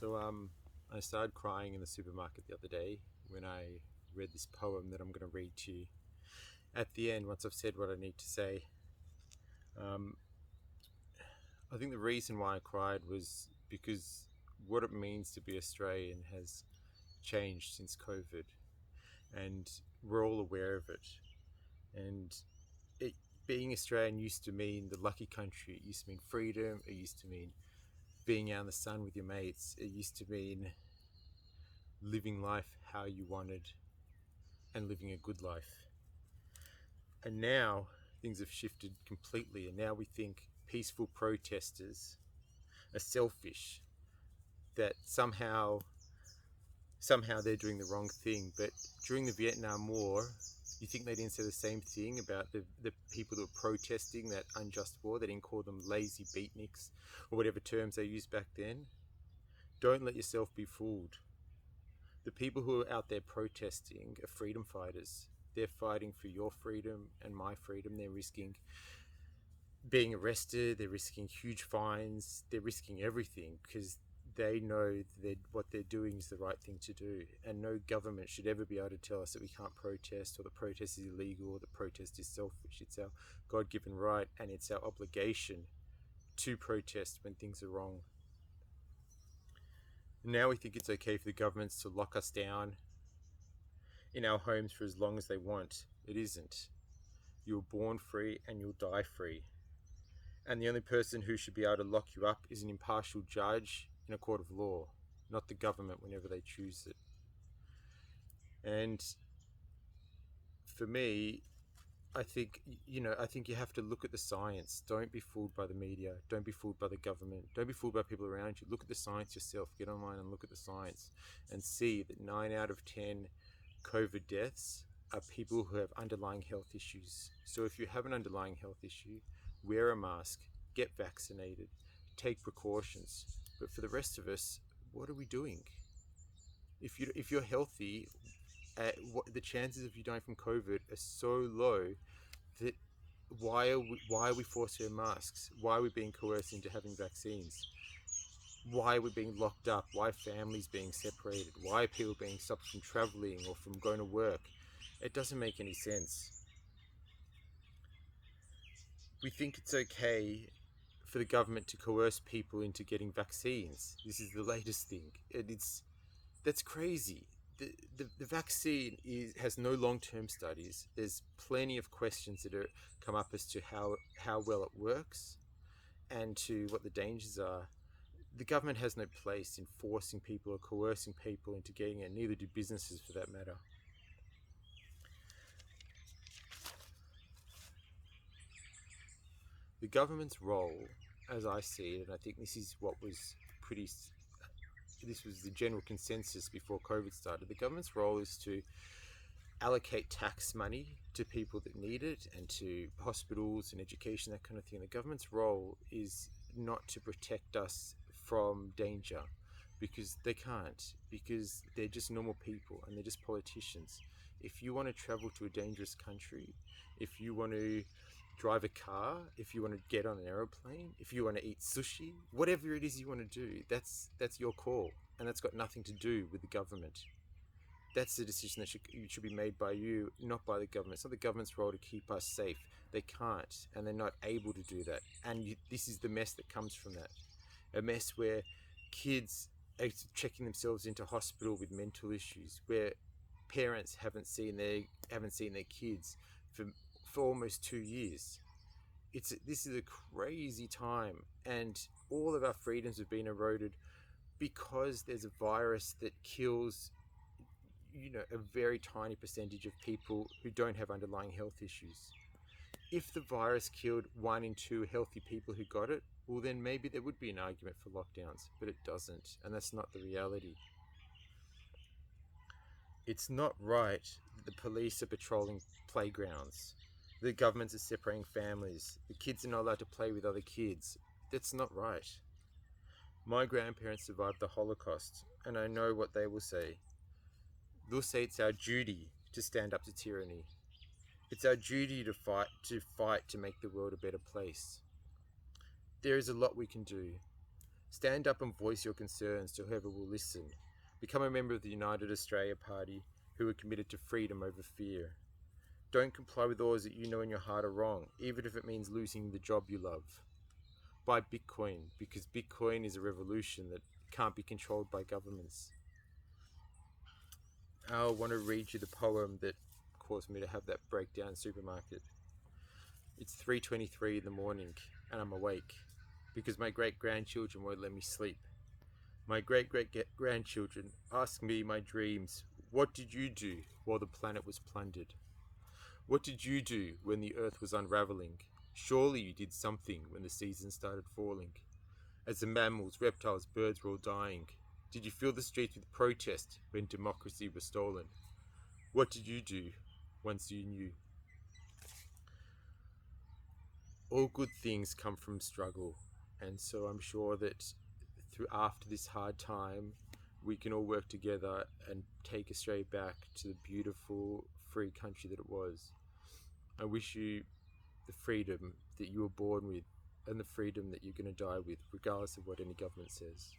I started crying in the supermarket the other day when I read this poem that I'm going to read to you at the end once I've said what I need to say. Um, I think the reason why I cried was because what it means to be Australian has changed since COVID, and we're all aware of it. And it, being Australian used to mean the lucky country. It used to mean freedom. It used to mean being out in the sun with your mates. It used to mean living life how you wanted and living a good life. And now things have shifted completely, and now we think peaceful protesters are selfish, that somehow they're doing the wrong thing. But during the Vietnam War, you think they didn't say the same thing about the people that were protesting that unjust war? They didn't call them lazy beatniks or whatever terms they used back then. Don't let yourself be fooled. The people who are out there protesting are freedom fighters. They're fighting for your freedom and my freedom. They're risking being arrested, they're risking huge fines, they're risking everything because they know that what they're doing is the right thing to do. And no government should ever be able to tell us that we can't protest, or the protest is illegal, or the protest is selfish. It's our God given right, and it's our obligation to protest when things are wrong. Now we think it's okay for the governments to lock us down in our homes for as long as they want. It isn't. You were born free and you'll die free. And the only person who should be able to lock you up is an impartial judge in a court of law, not the government whenever they choose it. And for me, I think you have to look at the science. Don't be fooled by the media. Don't be fooled by the government. Don't be fooled by people around you. Look at the science yourself. Get online and look at the science and see that 9 out of 10 COVID deaths are people who have underlying health issues. So if you have an underlying health issue, wear a mask, get vaccinated, take precautions. But for the rest of us, what are we doing? If you're healthy, the chances of you dying from COVID are so low that why are we forced to wear masks? Why are we being coerced into having vaccines? Why are we being locked up? Why are families being separated? Why are people being stopped from traveling or from going to work? It doesn't make any sense. We think it's okay for the government to coerce people into getting vaccines. This is the latest thing. That's crazy. The vaccine has no long-term studies. There's plenty of questions that are come up as to how well it works and to what the dangers are. The government has no place in forcing people or coercing people into getting it, neither do businesses for that matter. The government's role, as I see it, and I think this was the general consensus before COVID started, the government's role is to allocate tax money to people that need it and to hospitals and education, that kind of thing. The government's role is not to protect us from danger, because they can't, because they're just normal people and they're just politicians. If you want to travel to a dangerous country, if you want to drive a car, if you want to get on an aeroplane, if you want to eat sushi, whatever it is you want to do, that's your call, and that's got nothing to do with the government. That's the decision that should be made by you, not by the government. It's not the government's role to keep us safe. They can't, and they're not able to do that. And this is the mess that comes from that. A mess where kids are checking themselves into hospital with mental issues, where parents haven't seen their kids for almost 2 years. This is a crazy time, and all of our freedoms have been eroded because there's a virus that kills a very tiny percentage of people who don't have underlying health issues. If the virus killed 1 in 2 healthy people who got it, well, then maybe there would be an argument for lockdowns, but it doesn't, and that's not the reality. It's not right that the police are patrolling playgrounds, the governments are separating families, the kids are not allowed to play with other kids. That's not right. My grandparents survived the Holocaust, and I know what they will say. They'll say it's our duty to stand up to tyranny. It's our duty to fight to make the world a better place. There is a lot we can do. Stand up and voice your concerns to whoever will listen. Become a member of the United Australia Party who are committed to freedom over fear. Don't comply with laws that you know in your heart are wrong, even if it means losing the job you love. Buy Bitcoin, because Bitcoin is a revolution that can't be controlled by governments. I want to read you the poem that caused me to have that breakdown supermarket. It's 3:23 in the morning and I'm awake because my great-grandchildren won't let me sleep. My great-great-grandchildren ask me my dreams. What did you do while the planet was plundered? What did you do when the earth was unraveling? Surely you did something when the seasons started falling. As the mammals, reptiles, birds were all dying, did you fill the streets with protest when democracy was stolen? What did you do once you knew? All good things come from struggle, and so I'm sure that after this hard time, we can all work together and take Australia back to the beautiful, free country that it was. I wish you the freedom that you were born with and the freedom that you're going to die with, regardless of what any government says.